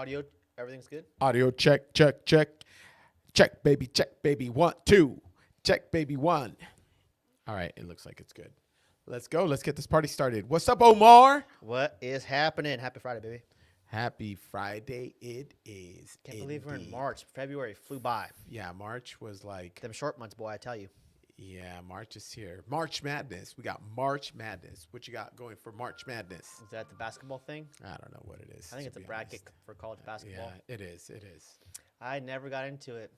Audio, everything's good? Audio check, check, check. Check, baby, check, baby. 1, 2. Check, baby, 1. All right, it looks like it's good. Let's go. Let's get this party started. What's up, Omar? What is happening? Happy Friday, baby. Happy Friday. It is. Can't believe we're in indeed. March. February flew by. Yeah, March was like, Them short months, boy, I tell you. yeah, March is here. March Madness. We got March Madness. What you got going for March Madness? Is that the basketball thing? I don't know what it is. I think to it's a be bracket honest. for college basketball. Yeah, it is. It is. I never got into it.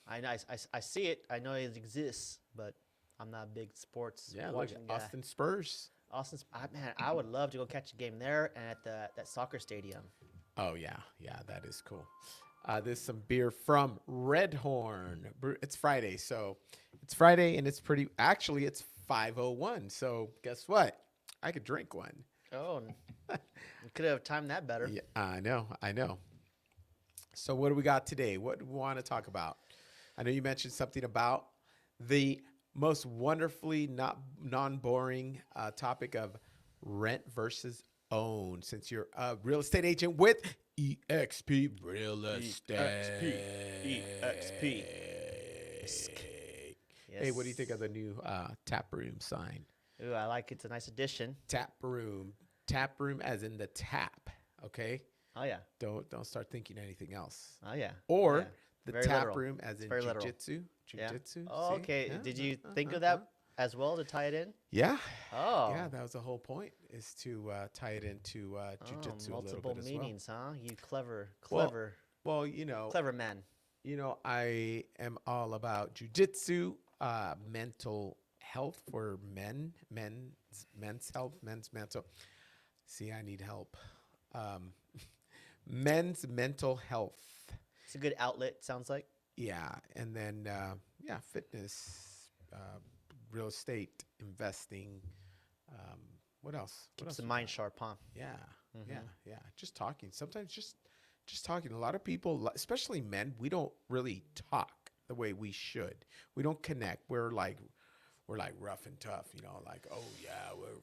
I see it. I know it exists, but I'm not a big sports Yeah, look, watching guy. Austin Spurs. Man, I would love to go catch a game there and at that soccer stadium. Oh, yeah. Yeah, that is cool. There's some beer from Red Horn. It's Friday, so it's Friday, and it's pretty. Actually, it's 5:01. So guess what? I could drink one. Oh, you could have timed that better. Yeah, I know. I know. So what do we got today? What do we want to talk about? I know you mentioned something about the most wonderfully non-boring topic of rent versus own. Since you're a real estate agent with EXP Real Estate. EXP. Hey, what do you think of the new tap room sign? Ooh, I like it. It's a nice addition. Tap room as in the tap. Okay, Oh yeah. don't start thinking anything else. Oh yeah. Or Yeah. the Very tap literal. room as in very literal. jujitsu. Yeah. Jujitsu. Oh, see? okay. Yeah, Did you think of that as well to tie it in? Yeah. Oh. Yeah, that was the whole point, is to tie it into jujitsu a little multiple bit meanings, huh? You clever Well, Well, clever man. I am all about jujitsu, mental health for men's health, men's mental. See, I need help. Men's mental health. It's a good outlet. Sounds like. Yeah, and then fitness, real estate, investing. What else? What Keeps else the we mind got? sharp, huh? Yeah, Mhm. yeah. Just talking. Sometimes just talking. A lot of people, especially men, we don't really talk the way we should. We don't connect. We're like rough and tough. Like, oh yeah, we're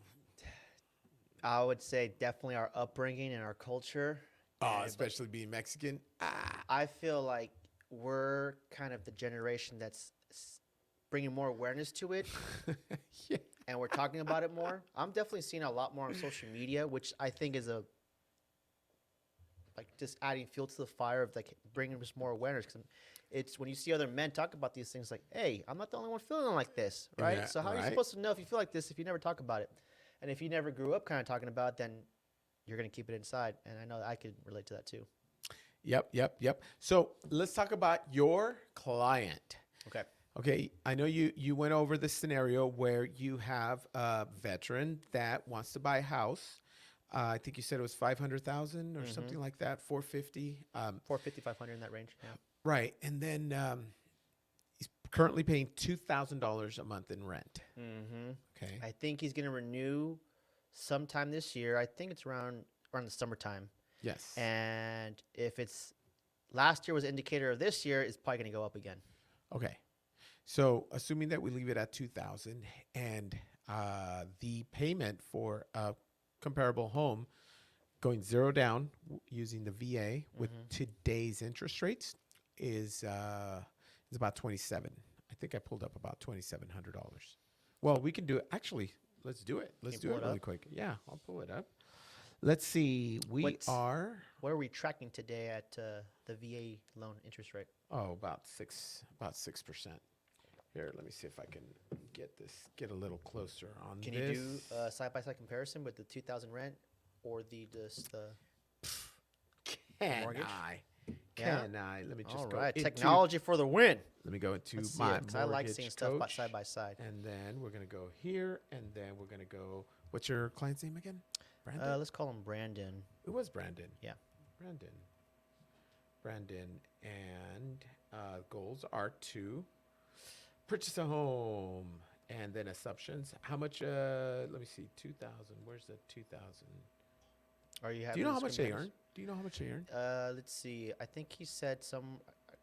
I would say definitely our upbringing and our culture. But especially being Mexican. I feel like we're kind of the generation that's bringing more awareness to it, Yeah. and we're talking about it more. I'm definitely seeing a lot more on social media, which I think is just adding fuel to the fire of like bringing us more awareness. Because it's when you see other men talk about these things, like, hey, I'm not the only one feeling like this, right? Yeah, So how are you right. supposed to know if you feel like this if you never talk about it? And if you never grew up kind of talking about it, then you're gonna keep it inside. And I know I could relate to that too. Yep. So let's talk about your client. Okay. Okay, I know you went over the scenario where you have a veteran that wants to buy a house. I think you said it was 500,000 or something like that, 450. 450, 500 in that range. Yeah. Right, and then he's currently paying $2,000 a month in rent. Mm-hmm. Okay, I think he's gonna renew sometime this year. I think it's around the summertime. yes. And if it's last year was an indicator of this year, it's probably gonna go up again. Okay, so assuming that we leave it at 2,000 and the payment for a comparable home going zero down using the VA with today's interest rates is about 27. I think I pulled up about $2,700. Well, we can do it. Actually, let's do it. Let's do pull it it really up? quick. Yeah, I'll pull it up. Let's see. What are we tracking today at the VA loan interest rate? about 6%. Here, let me see if I can get a little closer on Can this. you do a side-by-side comparison with the 2,000 rent or the Can mortgage? I? Yeah? Can I? Let me just all go right, into, technology for the win. Let me go into Let's see my it, 'cause I like mortgage seeing stuff coach, side by side. and then we're gonna go here, and then we're gonna go. What's your client's name again? Brandon. Let's call him Brandon. It was Brandon. Yeah. Brandon, and goals are to purchase a home, and then assumptions. How much? Let me see. 2,000. Where's the 2,000? Are you? Do you know how having much they screen earn? Do you know how much they earn? brothers? Let's see. I think he said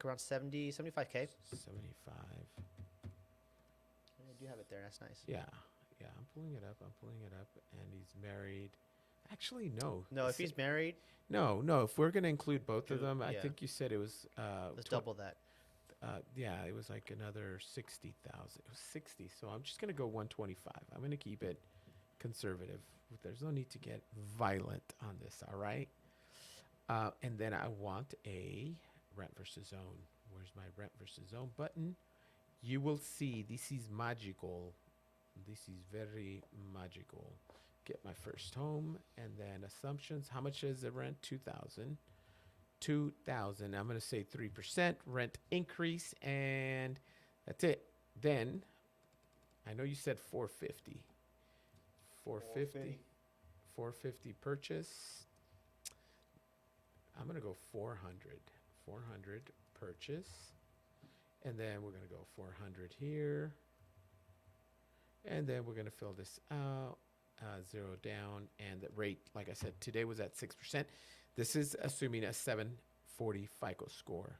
around 70, 75K. 75. Yeah, I do have it there. That's nice. Yeah. I'm pulling it up. And he's married. Actually, no. No, if he's married, No, no. If we're gonna include both of them, I yeah. think you said it was Let's double that. yeah, it was like another 60,000. It was 60. So I'm just gonna go 125. I'm gonna keep it conservative. There's no need to get violent on this. All right. And then I want a rent versus own. Where's my rent versus own button? You will see this is magical. This is very magical. Get my first home and then assumptions. How much is the rent? 2,000. 2,000. I'm going to say 3% rent increase and that's it. Then I know you said 450. 450. 450 purchase. I'm going to go 400. 400 purchase. And then we're going to go 400 here. And then we're going to fill this out. 0 down. And the rate, like I said, today was at 6%. This is assuming a 740 FICO score.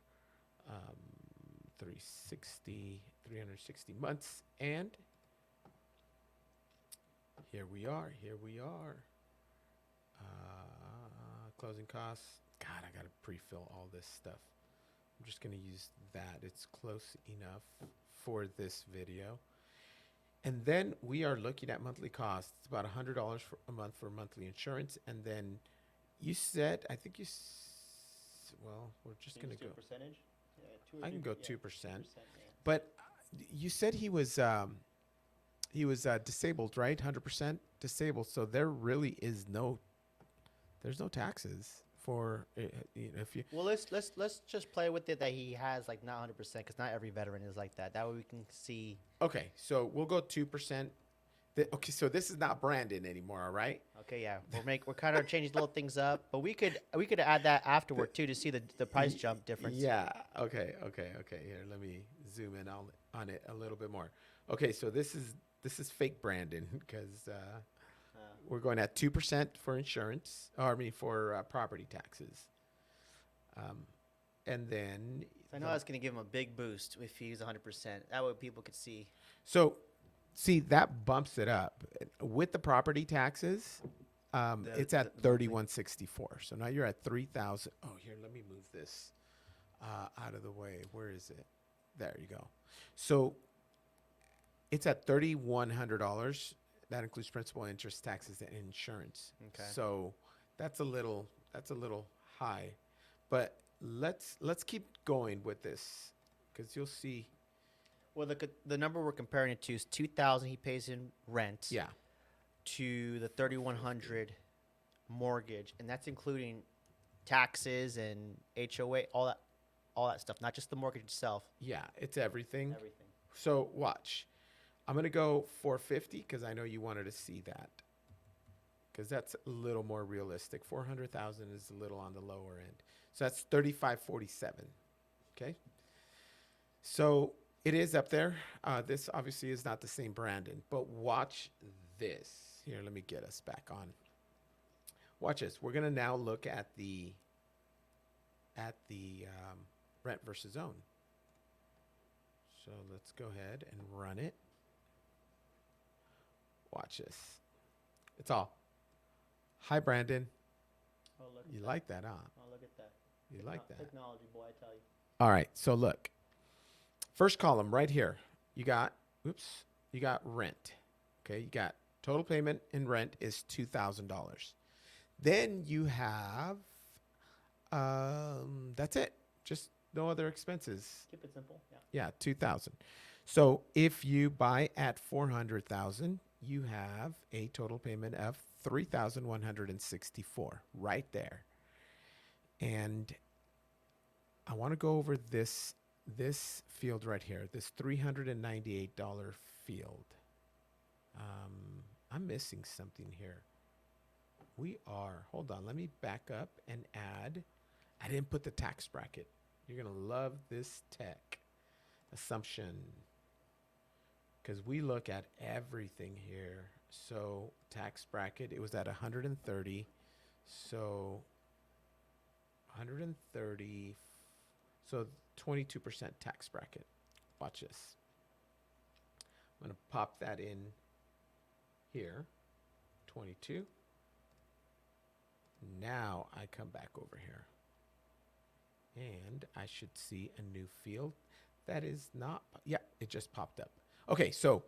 360 months. And here we are. Here we are. Closing costs. God, I got to pre-fill all this stuff. I'm just going to use that. It's close enough for this video. And then we are looking at monthly costs. It's about $100 for a month for monthly insurance. And then you said, I think well, we're just going to go. Percentage? Yeah, I can go 2%. 2%, yeah. But you said he was disabled, right? 100% disabled. So there really is there's no taxes for if you. Well, let's just play with it that he has like not 100% because not every veteran is like that. That way we can see. Okay, so we'll go 2%. Okay, so this is not Brandon anymore, all right? Okay, yeah, we're kind of changing little things up, but we could add that afterward too to see the price jump difference. Yeah. Okay. Here, let me zoom in on it a little bit more. Okay, so this is fake Brandon because we're going at 2% for insurance, or I mean for property taxes. And then I know that's going to give him a big boost if he's 100%. That way people could see. So, see, that bumps it up with the property taxes. It's at 3164. So now you're at 3,000. Oh, here, let me move this out of the way. Where is it? There you go. So it's at $3,100. That includes principal, interest, taxes, and insurance. Okay. So that's a little high, but let's keep going with this because you'll see. Well, the number we're comparing it to is 2,000 he pays in rent. Yeah. To the 3,100 mortgage, and that's including taxes and HOA, all that stuff, not just the mortgage itself. Yeah, it's everything. Everything. So watch. I'm going to go 450 because I know you wanted to see that. Because that's a little more realistic. 400,000 is a little on the lower end. So that's 3547. Okay. So it is up there. This obviously is not the same Brandon, but watch this. Here, let me get us back on. Watch this. We're going to now look at the rent versus own. So let's go ahead and run it. Watch this. It's all. Hi, Brandon. Oh, look You like that, huh? Oh, look at that. You like that. Technology, boy, I tell you. All right. So look. First column right here. You got rent. Okay. You got total payment in rent is $2,000. Then you have, that's it. Just no other expenses. Keep it simple. Yeah. Yeah, 2,000. So if you buy at 400,000, you have a total payment of 3,164 right there. And I want to go over this field right here, this $398 field. I'm missing something here. Hold on, let me back up and add. I didn't put the tax bracket. You're going to love this tech assumption because we look at everything here. So tax bracket, it was at 130. So 130, so 22% tax bracket. Watch this. I'm going to pop that in here, 22. Now I come back over here and I should see a new field that is not, yeah, it just popped up. Okay, so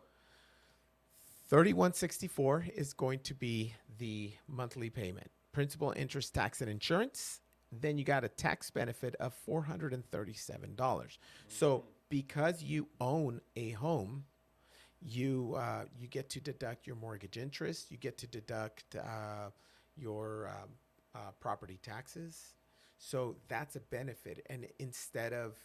3164 is going to be the monthly payment. Principal, interest, tax, and insurance. Then you got a tax benefit of $437. So because you own a home, you get to deduct your mortgage interest. You get to deduct your property taxes. So that's a benefit. And instead of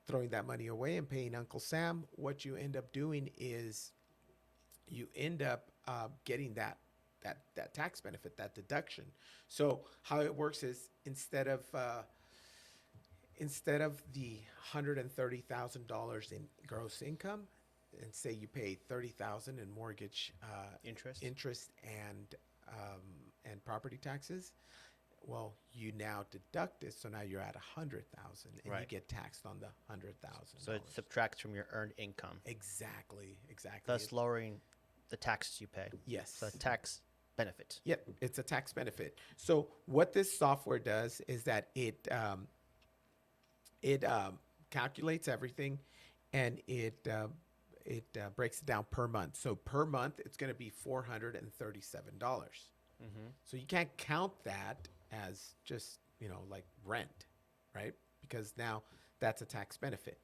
throwing that money away and paying Uncle Sam, what you end up doing is you end up getting that tax benefit, that deduction. So how it works is instead of the $130,000 in gross income, and say you pay $30,000 in mortgage Interest. interest and property taxes, well, you now deduct it, so now you're at 100,000, and you Right. get taxed on the 100,000. So it subtracts from your earned income, Exactly. thus lowering the taxes you pay. Yes. So tax benefit. Yep, it's a tax benefit. So what this software does is that it calculates everything, and it breaks it down per month. So per month, it's going to be $437. So you can't count that as just like rent, right? Because now that's a tax benefit.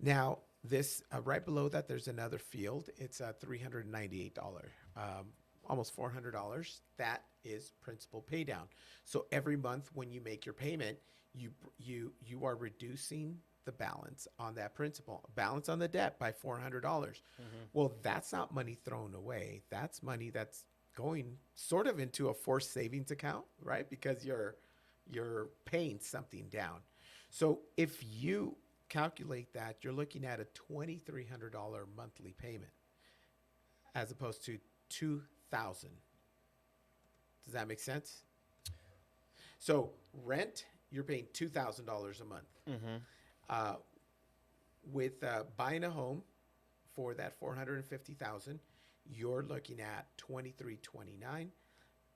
Now this right below that, there's another field. It's a $398. Almost $400. That is principal pay down. So every month when you make your payment, you are reducing the balance on that principal, balance on the debt by $400. Well, that's not money thrown away. That's money that's going sort of into a forced savings account, right? Because you're paying something down. So if you calculate that, you're looking at a $2,300 monthly payment as opposed to $2,000. Does that make sense? So rent, you're paying $2,000 a month. With buying a home for that $450,000, you're looking at $2,329,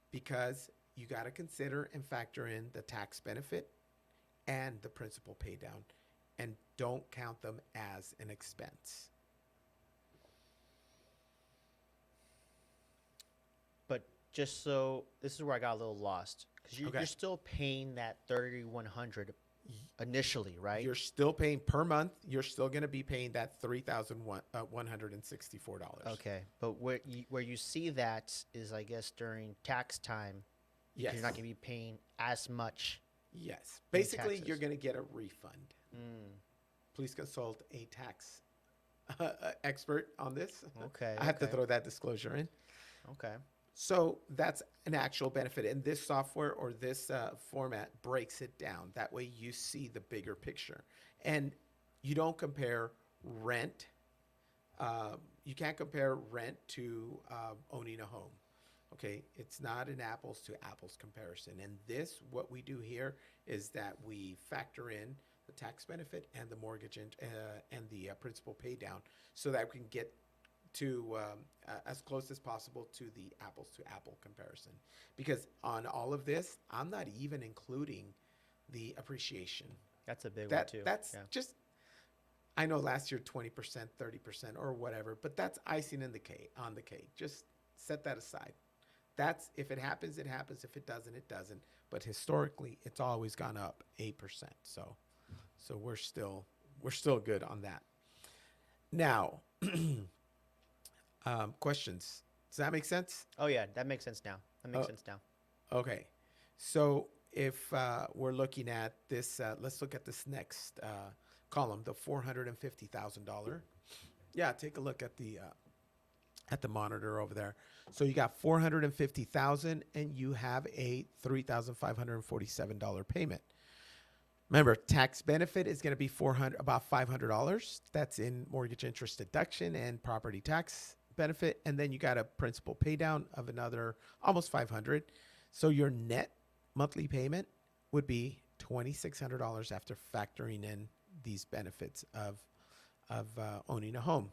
because you got to consider and factor in the tax benefit and the principal pay down, and don't count them as an expense. But just so this is where I got a little lost, because Okay. you're still paying that 3,100 initially, right? You're still paying per month. You're still going to be paying that $3,164. Okay, but where you see that is, I guess, during tax time, Yes. you're not going to be paying as much. Yes. Basically, you're taxes. going to get a refund. Please consult a tax expert on this. Okay, I have to okay. throw that disclosure in. Okay. So that's an actual benefit. And this software or this format breaks it down. That way you see the bigger picture. And you don't compare rent. You can't compare rent to owning a home. Okay, it's not an apples to apples comparison. And this, what we do here is that we factor in the tax benefit and the mortgage and the principal pay down, so that we can get to as close as possible to the apples to apple comparison. Because on all of this, I'm not even including the appreciation. That's a big one too. That's Yeah. just, I know last year 20%, 30% or whatever, but that's icing in the cake on the cake. Just set that aside. That's, if it happens, it happens. If it doesn't, it doesn't. But historically, it's always gone up 8%. So we're still good on that. Now, questions. Does that make sense? Oh yeah, that makes sense now. That makes Oh. sense now. Okay. So if we're looking at this, let's look at this next column, the $450,000. Yeah, take a look at the monitor over there. So you got $450,000, and you have a $3,547 payment. Remember, tax benefit is going to be about $500. That's in mortgage interest deduction and property tax benefit, and then you got a principal pay down of another almost $500. So your net monthly payment would be $2,600 after factoring in these benefits of owning a home.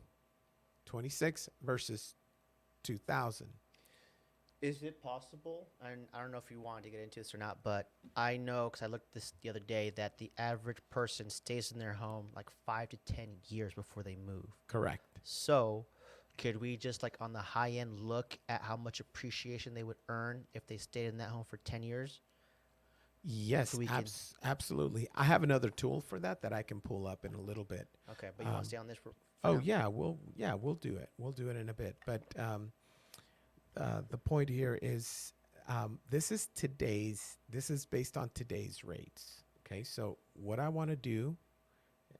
26 versus 2,000. Is it possible? And I don't know if you wanted to get into this or not, but I know because I looked this the other day that the average person stays in their home like 5 to 10 years before they move. Correct. So, could we just like on the high end look at how much appreciation they would earn if they stayed in that home for 10 years? So Yes, we can. absolutely. I have another tool for that that I can pull up in a little bit. Okay, but you want to Um, stay on this for oh now? yeah, we'll do it. We'll do it in a bit. But the point here is this is based on today's rates. Okay, so what I want to do,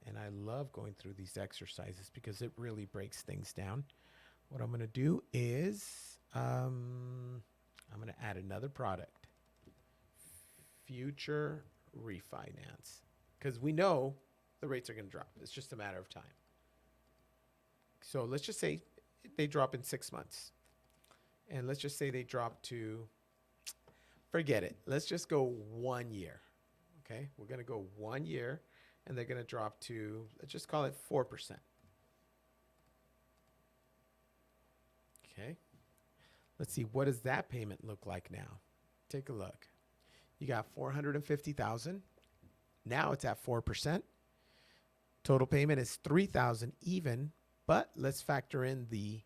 and I love going through these exercises because it really breaks things down. What I'm going to do is I'm going to add another product, future refinance, because we know the rates are going to drop. It's just a matter of time. So let's just say they drop in 6 months. And let's just say they drop to, forget it. Let's just go 1 year. Okay. We're going to go 1 year and they're going to drop to, let's just call it 4%. Okay. Let's see. What does that payment look like now? Take a look. You got 450,000. Now it's at 4%. Total payment is 3,000 even, but let's factor in the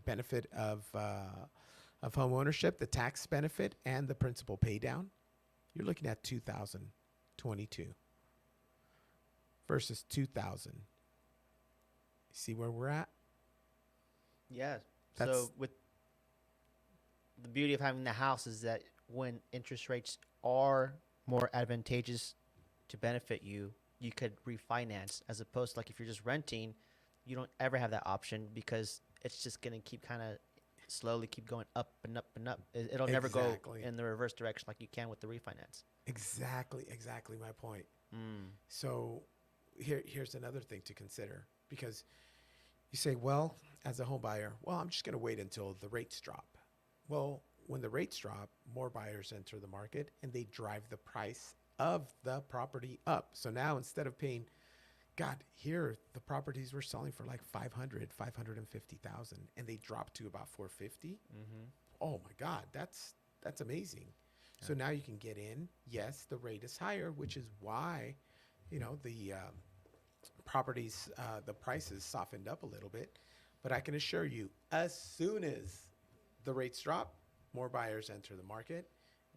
benefit of home ownership, the tax benefit, and the principal pay down. You're looking at 2022 versus 2000. See where we're at? Yeah. That's So with the beauty of having the house is that when interest rates are more advantageous to benefit you, you could refinance as opposed to like if you're just renting, you don't ever have that option because it's just going to keep kind of slowly keep going up and up and up. It'll never go exactly, in the reverse direction like you can with the refinance. exactly my point. Mm. So here's another thing to consider because you say, well, as a home buyer, well, I'm just going to wait until the rates drop. Well, when the rates drop, more buyers enter the market and they drive the price of the property up. So now instead of paying, God, here the properties were selling for like 500, 550,000 and they dropped to about 450. Mm-hmm. Oh my God, that's amazing. Yeah. So now you can get in. Yes, the rate is higher, which is why, the properties, the prices softened up a little bit. But I can assure you, as soon as the rates drop, more buyers enter the market,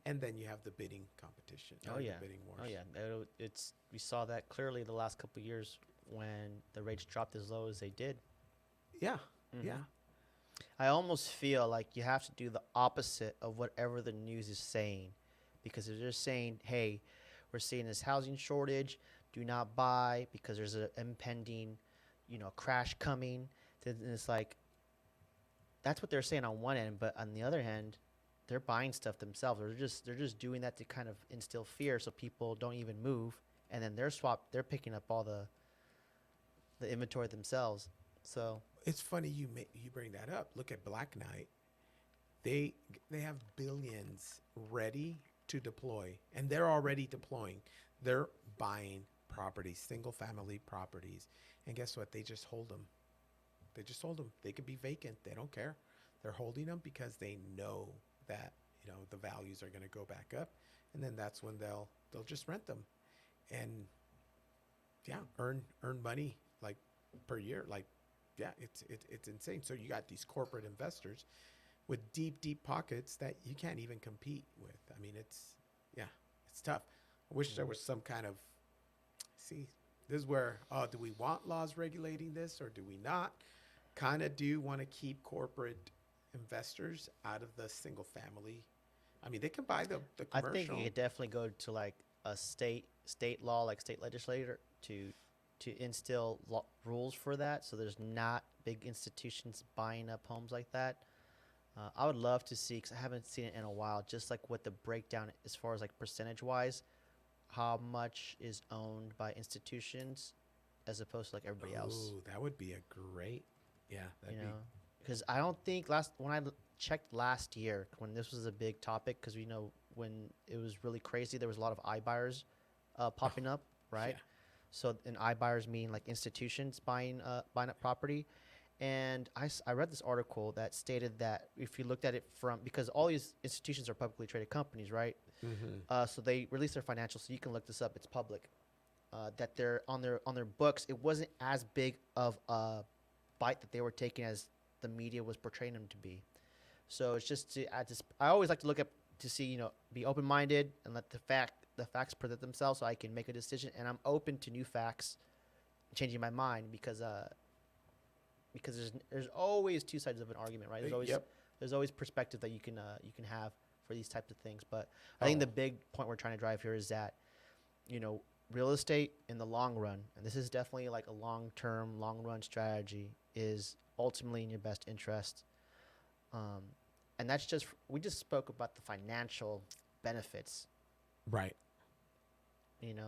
and then you have the bidding competition Oh or yeah. the bidding wars. Oh yeah. It's we saw that clearly the last couple of years when the rates dropped as low as they did. Yeah, Mm-hmm. yeah, I almost feel like you have to do the opposite of whatever the news is saying. Because if they're saying, hey, we're seeing this housing shortage, do not buy because there's an impending, crash coming, then it's like, that's what they're saying on one end. But on the other hand, they're buying stuff themselves. They're just doing that to kind of instill fear so people don't even move. And then they're picking up all the inventory themselves. So, it's funny you bring that up. Look at Black Knight. They they have billions ready to deploy, and they're already deploying. They're buying properties, single family properties, and guess what? They just hold them. They just hold them. They could be vacant. They don't care. They're holding them because they know that the values are going to go back up, and then that's when they'll just rent them, and yeah, earn money like per year. Like yeah, it's insane. So you got these corporate investors with deep pockets that you can't even compete with. I mean, yeah, it's tough. I wish there mhm. was some kind of see. This is where do we want laws regulating this or do we not? Kind of do want to keep corporate investors out of the single family. I mean, they can buy the I think you commercial. could definitely go to like a state law, like state legislator, to instill rules for that. So there's not big institutions buying up homes like that. I would love to see, because I haven't seen it in a while, just like what the breakdown as far as like percentage wise, how much is owned by institutions as opposed to like everybody else. Oh, that would be a great. Yeah, You that'd be. know, because I don't think when checked last year when this was a big topic, because we know when it was really crazy, there was a lot of iBuyers Oh, popping up, yeah. right? So, and iBuyers mean like institutions buying up property, And I read this article that stated that if you looked at it from, because all these institutions are publicly traded companies, right? Mm-hmm. So they release their financials, so you can look this up. It's public. That they're on their books. It wasn't as big of a bite that they were taking as the media was portraying them to be. So it's just to add this. I always like to look up to see, be open minded and let the facts present themselves, so I can make a decision. And I'm open to new facts, changing my mind because there's always two sides of an argument, right? Yep. There's always perspective that you can have for these types of things. But I think Oh, the big point we're trying to drive here is that, you know, real estate in the long run, and this is definitely like a long term, long run strategy, is ultimately in your best interest. Um, and that's just we just spoke about the financial benefits. right.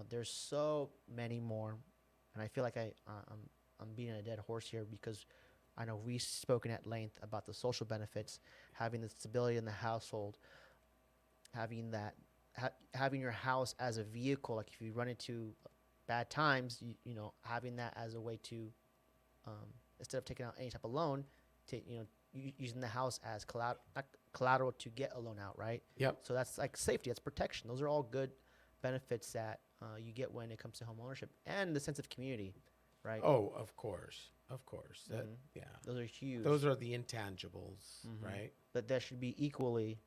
There's so many more, and I feel like I'm beating a dead horse here because I know we've spoken at length about the social benefits, having the stability in the household, having having your house as a vehicle. Like if you run into bad times, having that as a way to, instead of taking out any type of loan, using the house as collateral to get a loan out, right? Yep. So that's like safety, that's protection. Those are all good benefits that you get when it comes to home ownership and the sense of community, right? Oh, of course. Of course. That, Hmm. yeah. Those are huge. Those are the intangibles, right? But that should be equally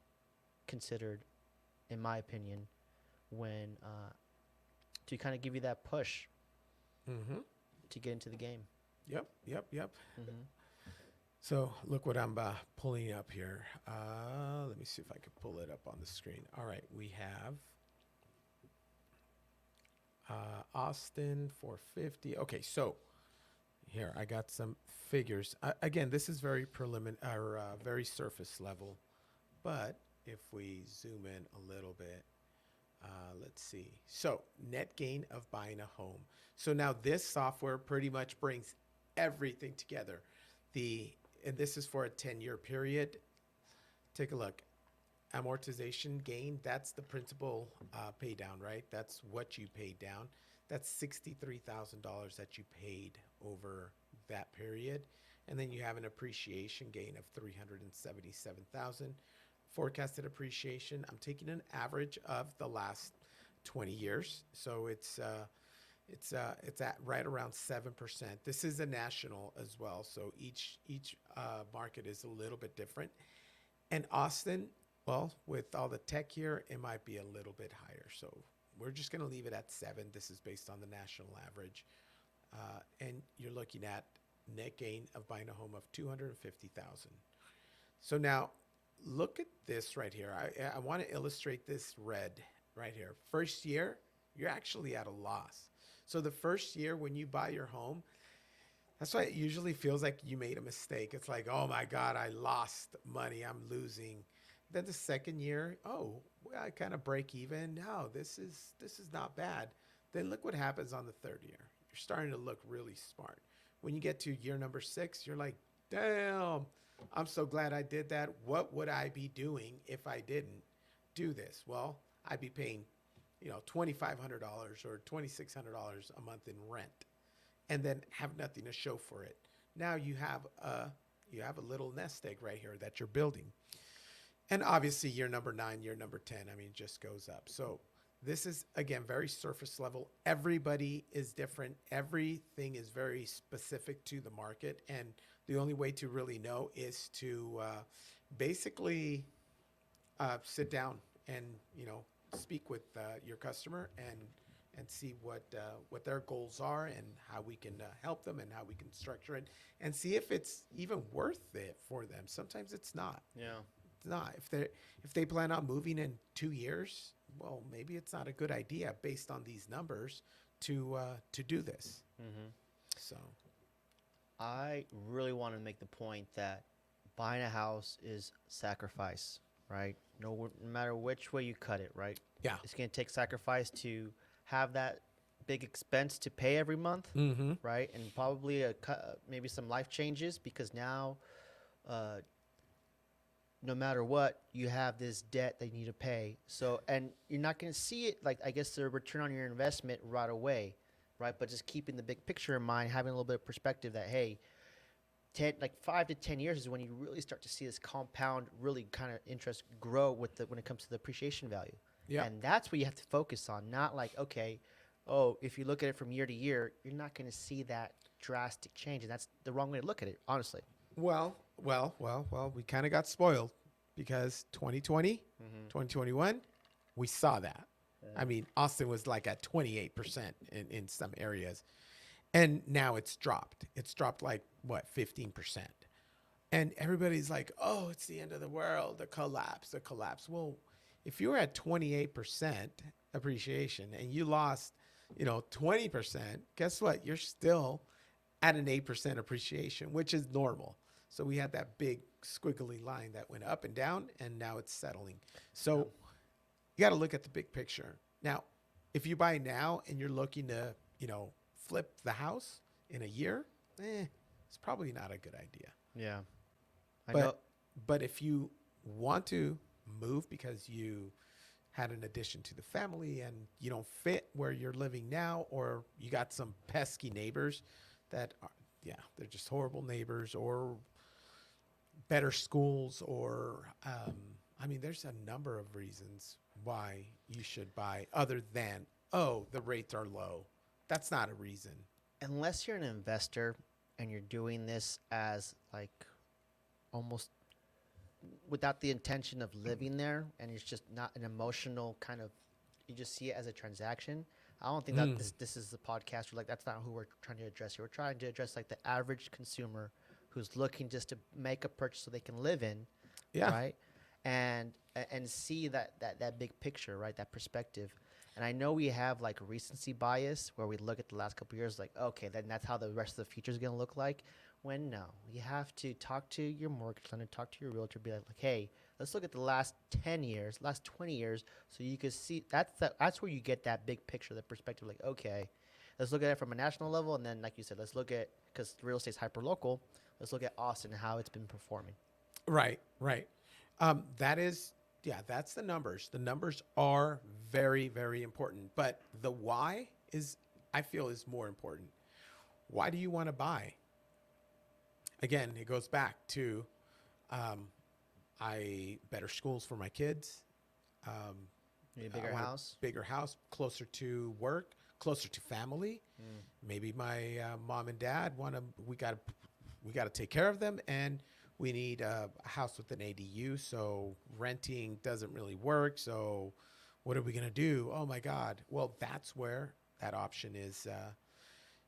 considered, in my opinion, when to kind of give you that push Mm-hmm. to get into the game. Yep. Yep. Yep. Hmm. So look what I'm pulling up here. Let me see if I can pull it up on the screen. All right. We have Austin 450. Okay. So here I got some figures. Again, this is very preliminary or very surface level. But if we zoom in a little bit, let's see. So net gain of buying a home. So now this software pretty much brings everything together. And this is for a 10-year period. Take a look. Amortization gain, that's the principal pay down, right? That's what you paid down. That's $63,000 that you paid over that period. And then you have an appreciation gain of 377,000. Forecasted appreciation, I'm taking an average of the last 20 years. So it's at right around 7%. This is a national as well, so each market is a little bit different. And Austin, well, with all the tech here, it might be a little bit higher. So we're just going to leave it at 7. This is based on the national average, and you're looking at net gain of buying a home of 250,000. So now, look at this right here. I want to illustrate this red right here. First year, you're actually at a loss. So the first year when you buy your home, that's why it usually feels like you made a mistake. It's like, oh my God, I lost money. I'm losing. Then the second year, oh, well, I kind of break even. No, this is not bad. Then look what happens on the third year. You're starting to look really smart. When you get to year number 6, you're like, damn, I'm so glad I did that. What would I be doing if I didn't do this? Well, I'd be paying, $2,500 or $2,600 a month in rent, and then have nothing to show for it. Now you have a little nest egg right here that you're building. And obviously year number 9, year number 10, I mean, just goes up. So this is, again, very surface level. Everybody is different. Everything is very specific to the market. And the only way to really know is to basically sit down and, speak with your customer and see what their goals are and how we can help them and how we can structure it and see if it's even worth it for them. Sometimes it's not. Yeah. It's not. If they plan on moving in 2 years, well, maybe it's not a good idea based on these numbers to do this. Hmm. So I really want to make the point that buying a house is sacrifice, right? No matter which way you cut it, right? yeah. It's going to take sacrifice to have that big expense to pay every month, Mm-hmm. right? And probably maybe some life changes because now, uh, no matter what, you have this debt that you need to pay. So, and you're not going to see it like, I guess, the return on your investment right away, right? But just keeping the big picture in mind, having a little bit of perspective that, hey, like 5 to 10 years is when you really start to see this compound, really kind of interest grow when it comes to the appreciation value. Yeah. And that's what you have to focus on. Not like, okay, oh, if you look at it from year to year, you're not going to see that drastic change, and that's the wrong way to look at it, honestly. Well. We kind of got spoiled because 2020, Mm-hmm. 2021, we saw that. Yeah. I mean, Austin was like at 28% in some areas. And now it's dropped. It's dropped like, what, 15%. And everybody's like, oh, it's the end of the world, the collapse, the collapse. Well, if you were at 28% appreciation and you lost, 20%, guess what? You're still at an 8% appreciation, which is normal. So we had that big squiggly line that went up and down, and now it's settling. So you got to look at the big picture. Now, if you buy now and you're looking to, flip the house in a year, it's probably not a good idea. Yeah. I But know. but if you want to move because you had an addition to the family and you don't fit where you're living now, or you got some pesky neighbors that are, they're just horrible neighbors, or better schools, or there's a number of reasons why you should buy other than, oh, the rates are low. That's not a reason. Unless you're an investor and you're doing this as like almost without the intention of living there, and it's just not an emotional kind of, you just see it as a transaction. I don't think that this is the podcast. Like, that's not who we're trying to address here. We're trying to address like the average consumer who's looking just to make a purchase so they can live in, Yeah. right? And see that big picture, right? That perspective. And I know we have like recency bias where we look at the last couple of years, like, okay, then that's how the rest of the future is going to look like. When no, you have to talk to your mortgage lender, talk to your realtor, be like, hey, let's look at the last 10 years, last 20 years, so you can see that's where you get that big picture, the perspective. Like, okay, let's look at it from a national level, and then, like you said, let's look at, because real estate's hyper local. Let's look at Austin and how it's been performing. Right. That is, that's the numbers. The numbers are very, very important. But the why I feel, is more important. Why do you want to buy? Again, it goes back to better schools for my kids. Maybe a I bigger want house. bigger house, closer to work, closer to family. Maybe my mom and dad we got to take care of them, and we need a house with an ADU, so renting doesn't really work. So what are we going to do? Oh my God. Well, that's where that option is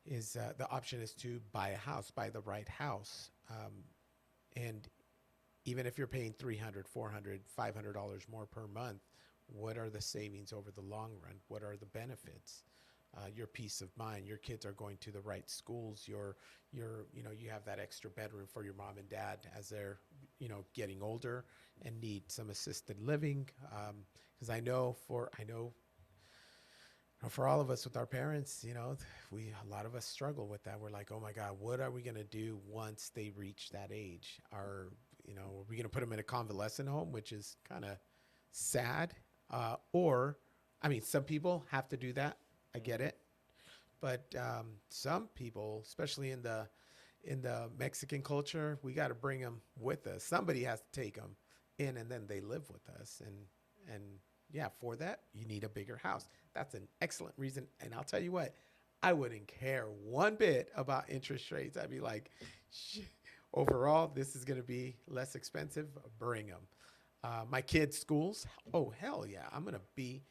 the option is to buy a house, buy the right house. And even if you're paying $300, $400, $500 more per month, what are the savings over the long run? What are the benefits? Your peace of mind. Your kids are going to the right schools. You have that extra bedroom for your mom and dad as they're, getting older and need some assisted living. Because I know for all of us with our parents, a lot of us struggle with that. We're like, oh my God, what are we going to do once they reach that age? Are we going to put them in a convalescent home, which is kind of sad? Some people have to do that. I get it. But some people, especially in the Mexican culture, we got to bring them with us. Somebody has to take them in, and then they live with us. And for that, you need a bigger house. That's an excellent reason. And I'll tell you what, I wouldn't care one bit about interest rates. I'd be like, overall, this is going to be less expensive. Bring them. My kids' schools, oh, hell yeah. I'm going to be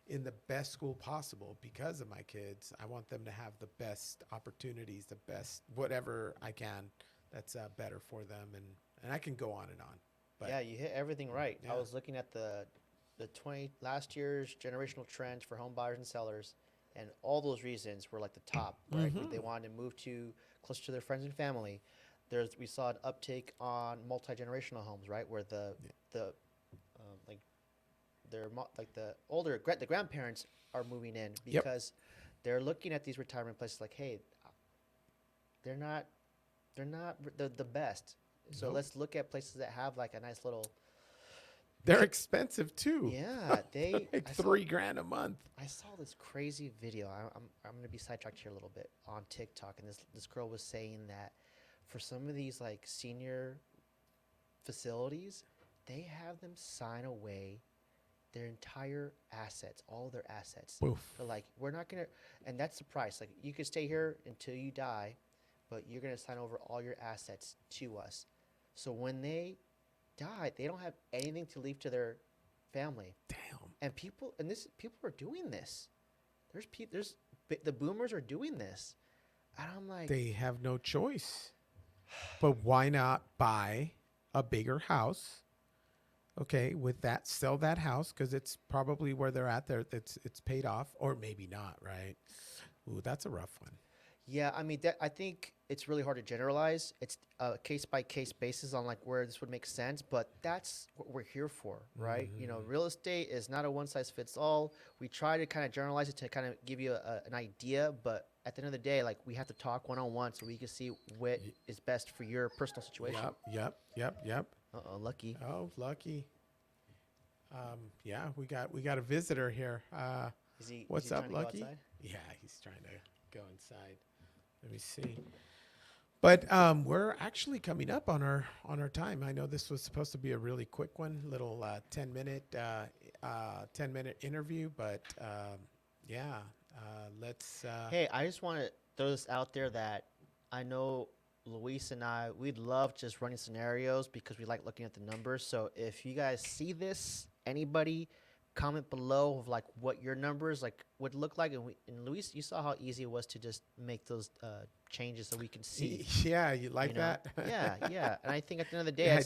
in the best school possible because of my kids. I want them to have the best opportunities, the best whatever I can that's better for them. And I can go on and on. But Yeah, you hit everything right. Yeah. I was looking at the last year's generational trends for home buyers and sellers, and all those reasons were like the top, right? They wanted to move to closer to their friends and family. We saw an uptake on multi-generational homes, right, where the like the grandparents are moving in Yep. because they're looking at these retirement places like, hey, they're not the best. So Nope. let's look at places that have like a nice little. They're expensive too. Yeah, Like $3,000 a month. I saw this crazy video. I'm going to be sidetracked here a little bit on TikTok, and this girl was saying that for some of these like senior facilities, they have them sign away their entire assets, all their assets. Oof. They're like, we're not gonna, and that's the price. Like, you can stay here until you die, but you're gonna sign over all your assets to us. So when they die, they don't have anything to leave to their family. Damn. And people are doing this. The boomers are doing this, and I'm like, They have no choice. But why not buy a bigger house? Okay, with that, sell that house because it's probably where they're at. There, it's paid off, or maybe not. Right? Ooh, that's a rough one. yeah, I mean, I think it's really hard to generalize. It's a case by case basis on like where this would make sense, but that's what we're here for, right? You know, real estate is not a one size fits all. We try to kind of generalize it to kind of give you an idea, but at the end of the day, like we have to talk one on one so we can see what is best for your personal situation. Yep. Uh-oh, lucky. Oh, lucky. Yeah, we got a visitor here. What's is he up, trying to go Lucky? outside? Yeah, he's trying to go inside. Let me see. But we're actually coming up on our time. I know this was supposed to be a really quick one, little 10-minute interview, but yeah, let's. Hey, I just want to throw this out there that I know Luis and I, we'd love just running scenarios because we like looking at the numbers. So if you guys see this, anybody, comment below of like what your numbers like would look like. And Luis, you saw how easy it was to just make those changes so we can see. Yeah, you like You know? that? Yeah. And I think at the end of the day, Yeah.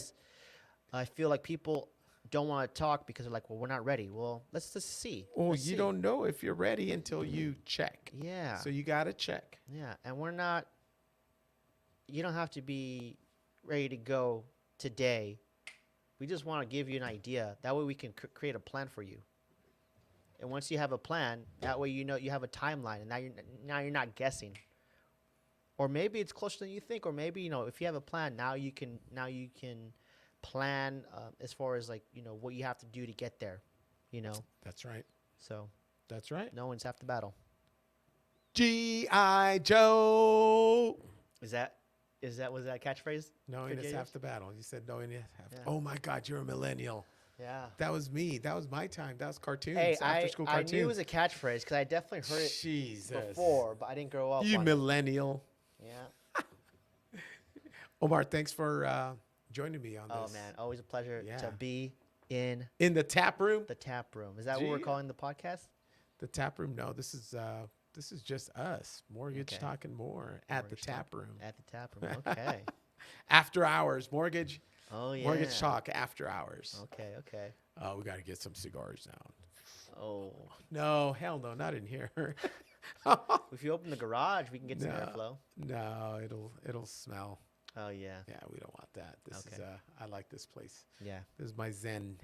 I feel like people don't want to talk because they're like, well, we're not ready. Well, let's just see. Well, Let's you see. don't know if you're ready until you check. Yeah. So you got to check. Yeah, and we're not. You don't have to be ready to go today. We just want to give you an idea. That way we can create a plan for you. And once you have a plan, that way you know you have a timeline, and now you're not guessing. Or maybe it's closer than you think, or maybe if you have a plan, now you can plan as far as like what you have to do to get there. That's right. So That's right. no one's half the battle. G.I. Joe. Was that a catchphrase? Knowing for is Gators? half the battle. You said knowing is half. Yeah. Oh my God, you're a millennial. Yeah. That was me. That was my time. That was cartoons. Hey, After school I cartoons. knew it was a catchphrase because I definitely heard it Jesus. before, but I didn't grow up You on millennial. it. Yeah. Omar, thanks for joining me on Oh this. man, always a pleasure Yeah. to be in In the tap room. the tap room. Is that what we're Gee. calling the podcast? The tap room. No, this is just us. Mortgage Okay. talking more at the Mortgage tap room. At the tap room. Okay. After hours. Mortgage. Oh yeah. Mortgage talk after hours. Okay. Oh, we got to get some cigars now. Oh, No, hell no, not in here. if you open the garage, we can get some No. airflow. No, it'll smell. Oh yeah. Yeah, we don't want that. This is Okay. I like this place. Yeah. This is my zen.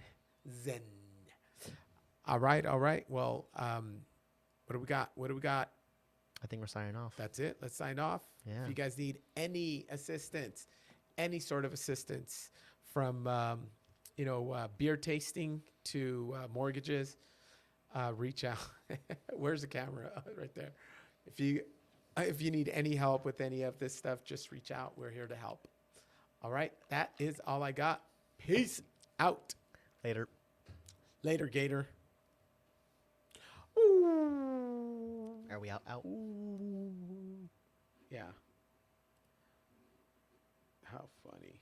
All right. Well, what do we got? I think we're signing off. That's it. Let's sign off. Yeah. If you guys need any assistance, any sort of assistance from beer tasting to mortgages, reach out. Where's the camera? Right there. If you need any help with any of this stuff, just reach out. We're here to help. All right. That is all I got. Peace out. Later. Later, Gator. Are we out? Yeah. How funny.